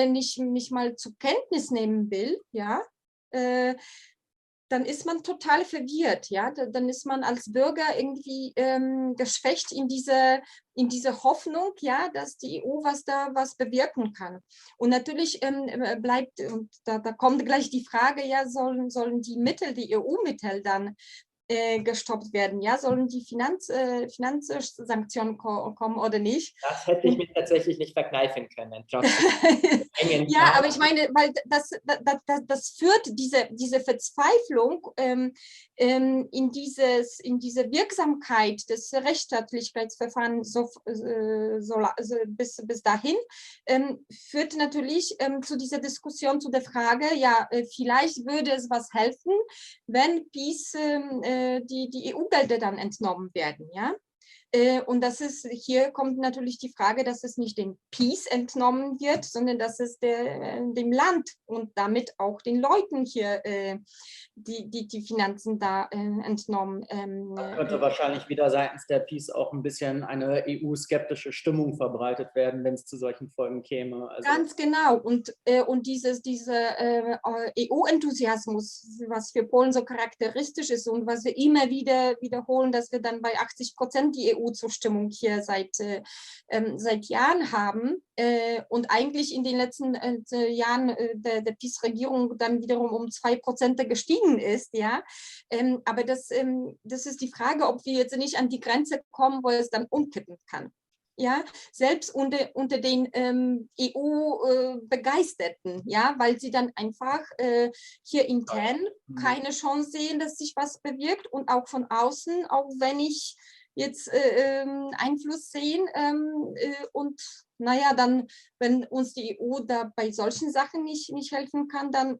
nicht mal zur Kenntnis nehmen will, ja, dann ist man total verwirrt, ja, dann ist man als Bürger irgendwie geschwächt in diese Hoffnung, ja, dass die EU was bewirken kann. Und natürlich bleibt, und da kommt gleich die Frage, ja, sollen die EU-Mittel dann gestoppt werden, ja, sollen die Finanzsanktionen kommen oder nicht? Das hätte ich mir tatsächlich nicht verkneifen können. Ja, aber ich meine, weil das führt diese Verzweiflung in diese Wirksamkeit des Rechtsstaatlichkeitsverfahrens bis dahin, führt natürlich zu dieser Diskussion, zu der Frage, ja, vielleicht würde es was helfen, wenn PiS die EU-Gelder dann entnommen werden, ja. Und hier kommt natürlich die Frage, dass es nicht dem PiS entnommen wird, sondern dass es dem Land und damit auch den Leuten hier die Finanzen da entnommen. Da könnte wahrscheinlich wieder seitens der PiS auch ein bisschen eine EU-skeptische Stimmung verbreitet werden, wenn es zu solchen Folgen käme. Also ganz genau. Und dieser EU-Enthusiasmus, was für Polen so charakteristisch ist und was wir immer wieder wiederholen, dass wir dann bei 80% die EU-Zustimmung hier seit Jahren haben und eigentlich in den letzten Jahren der PiS-Regierung dann wiederum um 2% gestiegen ist, ja. Aber das ist die Frage, ob wir jetzt nicht an die Grenze kommen, wo es dann umkippen kann. Ja, selbst unter den EU-Begeisterten, ja, weil sie dann einfach hier intern keine Chance sehen, dass sich was bewirkt und auch von außen, auch wenn ich jetzt Einfluss sehen und naja, dann, wenn uns die EU da bei solchen Sachen nicht helfen kann, dann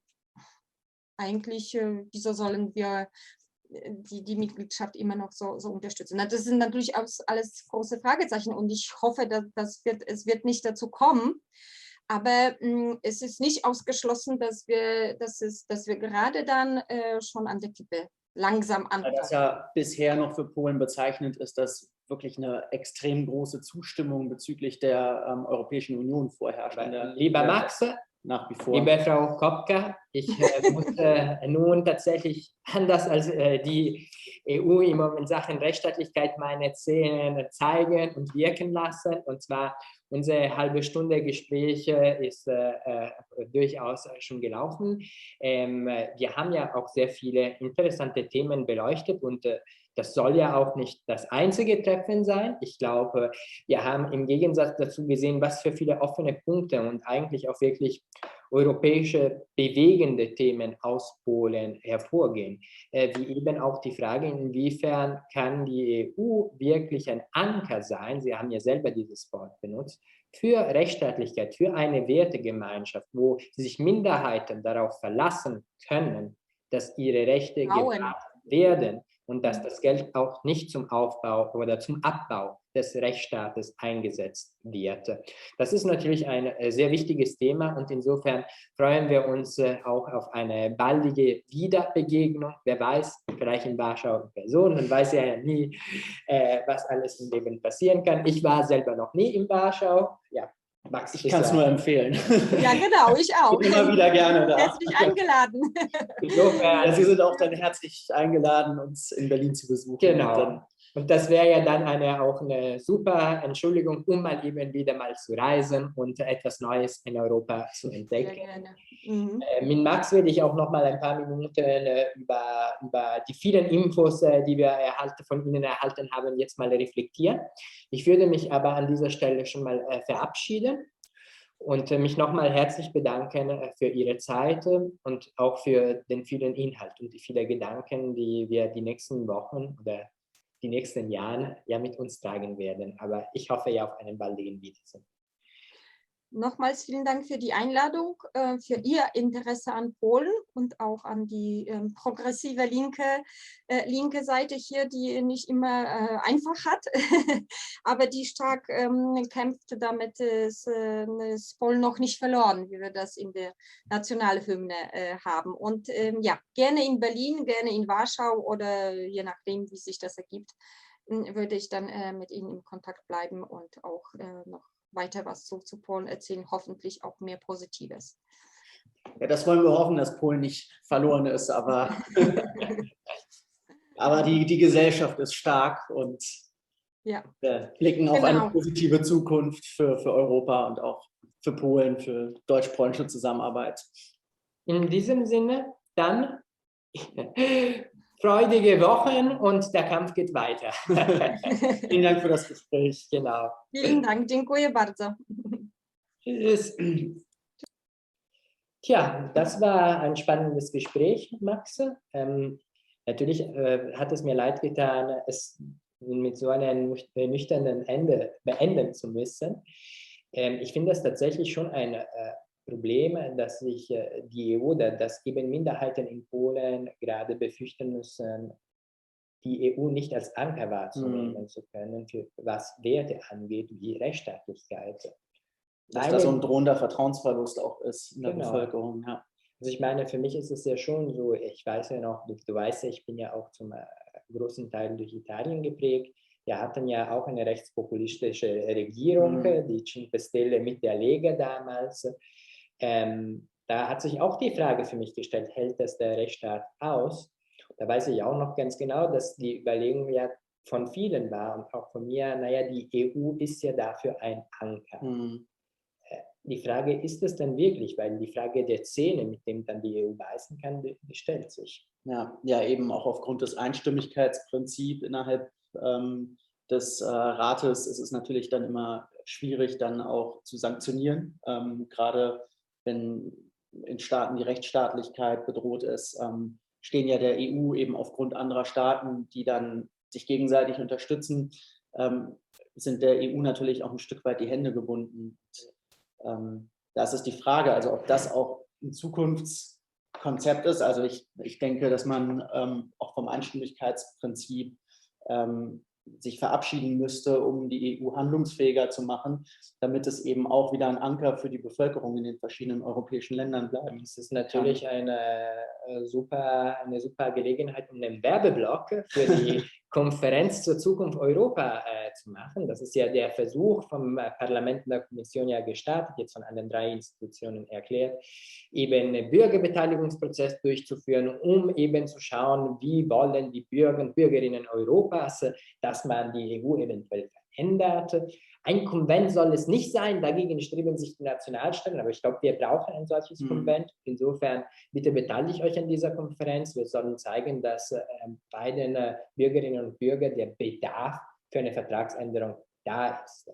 eigentlich, wieso sollen wir die Mitgliedschaft immer noch so unterstützen? Das sind natürlich alles große Fragezeichen und ich hoffe, dass es wird nicht dazu kommen. Aber es ist nicht ausgeschlossen, dass wir gerade dann schon an der Kippe langsam ankommen. Das ja bisher noch für Polen bezeichnend ist, dass wirklich eine extrem große Zustimmung bezüglich der Europäischen Union vorherrscht. Lieber Max, nach wie vor. liebe Frau Kopka, ich muss nun tatsächlich anders als die EU immer in Sachen Rechtsstaatlichkeit meine Zähne zeigen und wirken lassen. Und zwar unsere halbe Stunde Gespräch ist durchaus schon gelaufen. Wir haben ja auch sehr viele interessante Themen beleuchtet und das soll ja auch nicht das einzige Treffen sein. Ich glaube, wir haben im Gegensatz dazu gesehen, was für viele offene Punkte und eigentlich auch wirklich europäische bewegende Themen aus Polen hervorgehen. Wie eben auch die Frage, inwiefern kann die EU wirklich ein Anker sein, Sie haben ja selber dieses Wort benutzt, für Rechtsstaatlichkeit, für eine Wertegemeinschaft, wo sich Minderheiten darauf verlassen können, dass ihre Rechte gewahrt werden und dass das Geld auch nicht zum Aufbau oder zum Abbau des Rechtsstaates eingesetzt wird. Das ist natürlich ein sehr wichtiges Thema und insofern freuen wir uns auch auf eine baldige Wiederbegegnung. Wer weiß, vielleicht in Warschau in Person, man weiß ja nie, was alles im Leben passieren kann. Ich war selber noch nie in Warschau. Ja, Max, ich kann es nur empfehlen. Ja, genau, ich auch. Ich bin immer wieder gerne da. Herzlich eingeladen. Insofern, Sie sind auch dann herzlich eingeladen, uns in Berlin zu besuchen. Genau. Und das wäre ja dann auch eine super Entschuldigung, um mal eben wieder mal zu reisen und etwas Neues in Europa zu entdecken. Sehr gerne. Mhm. Mit Max werde ich auch noch mal ein paar Minuten über die vielen Infos, die wir von Ihnen erhalten haben, jetzt mal reflektieren. Ich würde mich aber an dieser Stelle schon mal verabschieden und mich nochmal herzlich bedanken für Ihre Zeit und auch für den vielen Inhalt und die vielen Gedanken, die wir die nächsten Wochen oder die nächsten Jahren ja mit uns tragen werden. Aber ich hoffe ja auf einen baldigen Wiedersehen. Nochmals vielen Dank für die Einladung, für Ihr Interesse an Polen und auch an die progressive linke Seite hier, die nicht immer einfach hat, aber die stark kämpft, damit es Polen noch nicht verloren, wie wir das in der Nationalhymne haben. Und ja, gerne in Berlin, gerne in Warschau oder je nachdem, wie sich das ergibt, würde ich dann mit Ihnen in Kontakt bleiben und auch noch weiter was zu Polen erzählen, hoffentlich auch mehr Positives. Ja, das wollen wir hoffen, dass Polen nicht verloren ist, aber, aber die Gesellschaft ist stark und ja. wir blicken auf eine positive Zukunft für Europa und auch für Polen, für deutsch-polnische Zusammenarbeit. In diesem Sinne, dann freudige Wochen und der Kampf geht weiter. Vielen Dank für das Gespräch. Genau. Vielen Dank, dziękuję bardzo. Tschüss. Tja, das war ein spannendes Gespräch, Max. Natürlich hat es mir leid getan, es mit so einem nüchternen Ende beenden zu müssen. Ich finde das tatsächlich schon ein Problem, dass sich die EU oder dass eben Minderheiten in Polen gerade befürchten müssen, die EU nicht als Anker wahrzunehmen zu können, für was Werte angeht, wie Rechtsstaatlichkeit. Dass das so ein drohender Vertrauensverlust auch ist in der Bevölkerung. Ja. Also ich meine, für mich ist es ja schon so, ich weiß ja noch, du weißt ja, ich bin ja auch zum großen Teil durch Italien geprägt. Wir hatten ja auch eine rechtspopulistische Regierung, die Cinque Stelle mit der Lega damals. Da hat sich auch die Frage für mich gestellt, hält das der Rechtsstaat aus? Da weiß ich auch noch ganz genau, dass die Überlegung ja von vielen war und auch von mir, naja, die EU ist ja dafür ein Anker. Die Frage, ist es denn wirklich? Weil die Frage der Zähne, mit dem dann die EU beißen kann, die stellt sich. Ja, eben auch aufgrund des Einstimmigkeitsprinzips innerhalb des Rates ist es natürlich dann immer schwierig, dann auch zu sanktionieren. Gerade wenn in Staaten die Rechtsstaatlichkeit bedroht ist, stehen ja der EU eben aufgrund anderer Staaten, die dann sich gegenseitig unterstützen, sind der EU natürlich auch ein Stück weit die Hände gebunden. Das ist die Frage, also ob das auch ein Zukunftskonzept ist. Also ich denke, dass man auch vom Einstimmigkeitsprinzip sich verabschieden müsste, um die EU handlungsfähiger zu machen, damit es eben auch wieder ein Anker für die Bevölkerung in den verschiedenen europäischen Ländern bleibt. Das ist natürlich eine super Gelegenheit und ein Werbeblock für die Konferenz zur Zukunft Europa zu machen. Das ist ja der Versuch vom Parlament und der Kommission ja gestartet, jetzt von allen 3 Institutionen erklärt, eben einen Bürgerbeteiligungsprozess durchzuführen, um eben zu schauen, wie wollen die Bürger und Bürgerinnen Europas, dass man die EU eventuell verändert. Ein Konvent soll es nicht sein, dagegen streben sich die Nationalstaaten, aber ich glaube, wir brauchen ein solches Konvent. Insofern, bitte beteiligt euch an dieser Konferenz. Wir sollen zeigen, dass bei den Bürgerinnen und Bürgern der Bedarf für eine Vertragsänderung da ist.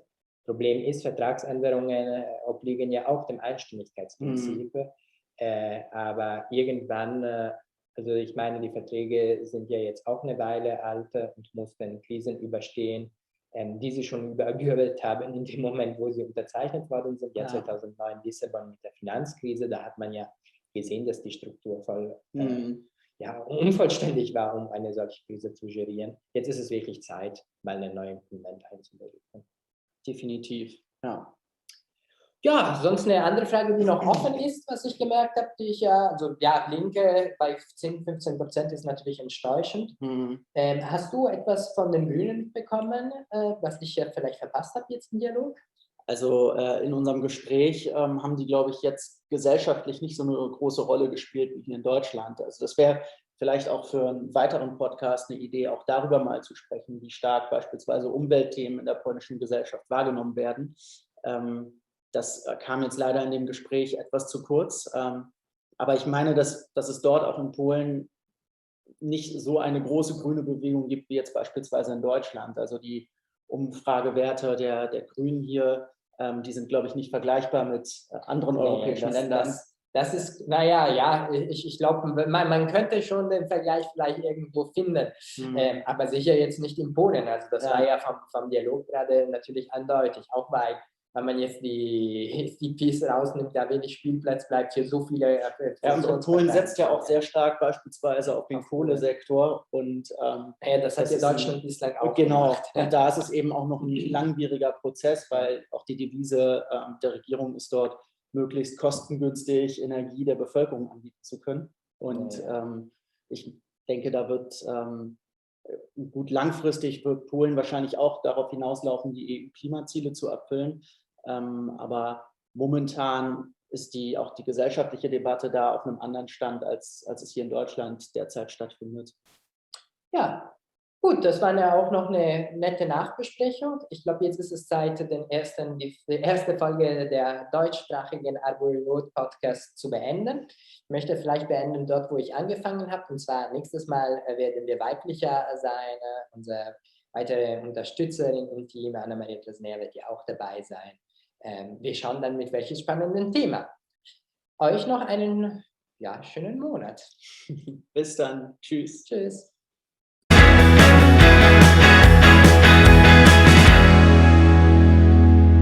Problem ist, Vertragsänderungen obliegen ja auch dem Einstimmigkeitsprinzip. Aber irgendwann, also ich meine, die Verträge sind ja jetzt auch eine Weile alt und mussten Krisen überstehen, die sie schon übergehört haben in dem Moment, wo sie unterzeichnet worden sind. Ja, 2009 Lissabon mit der Finanzkrise, da hat man ja gesehen, dass die Struktur voll unvollständig war, um eine solche Krise zu gerieren. Jetzt ist es wirklich Zeit, mal einen neuen Konvent einzuberufen. Definitiv, ja. Ja, sonst eine andere Frage, die noch offen ist, was ich gemerkt habe, die ich Linke bei 10-15% ist natürlich enttäuschend. Hast du etwas von den Grünen bekommen, was ich ja vielleicht verpasst habe jetzt im Dialog? Also in unserem Gespräch haben die, glaube ich, jetzt gesellschaftlich nicht so eine große Rolle gespielt wie hier in Deutschland. Also das wäre vielleicht auch für einen weiteren Podcast eine Idee, auch darüber mal zu sprechen, wie stark beispielsweise Umweltthemen in der polnischen Gesellschaft wahrgenommen werden. Das kam jetzt leider in dem Gespräch etwas zu kurz. Aber ich meine, dass es dort auch in Polen nicht so eine große grüne Bewegung gibt, wie jetzt beispielsweise in Deutschland. Also die Umfragewerte der Grünen hier, die sind, glaube ich, nicht vergleichbar mit anderen europäischen Ländern. Das ist, ich glaube, man könnte schon den Vergleich vielleicht irgendwo finden, aber sicher jetzt nicht in Polen. Also das war ja vom Dialog gerade natürlich eindeutig, auch weil man jetzt die PiS rausnimmt, da wenig Spielplatz bleibt, hier so viele... und Polen setzt ja auch sehr stark beispielsweise auf den Kohlesektor und das hat ja Deutschland bislang auch gemacht. Und da ist es eben auch noch ein langwieriger Prozess, weil auch die Devise der Regierung ist dort, möglichst kostengünstig Energie der Bevölkerung anbieten zu können. Und ich denke, da wird gut langfristig wird Polen wahrscheinlich auch darauf hinauslaufen, die EU-Klimaziele zu erfüllen. Aber momentan ist auch die gesellschaftliche Debatte da auf einem anderen Stand, als es hier in Deutschland derzeit stattfindet. Ja, gut, das war ja auch noch eine nette Nachbesprechung. Ich glaube, jetzt ist es Zeit, die erste Folge der deutschsprachigen Arbory Road Podcast zu beenden. Ich möchte vielleicht beenden dort, wo ich angefangen habe. Und zwar nächstes Mal werden wir weiblicher sein. Unsere weitere Unterstützerin im Team, Anna-Maria Klasner, wird ja auch dabei sein. Wir schauen dann mit welchem spannenden Thema. Euch noch einen schönen Monat. Bis dann. Tschüss. Tschüss.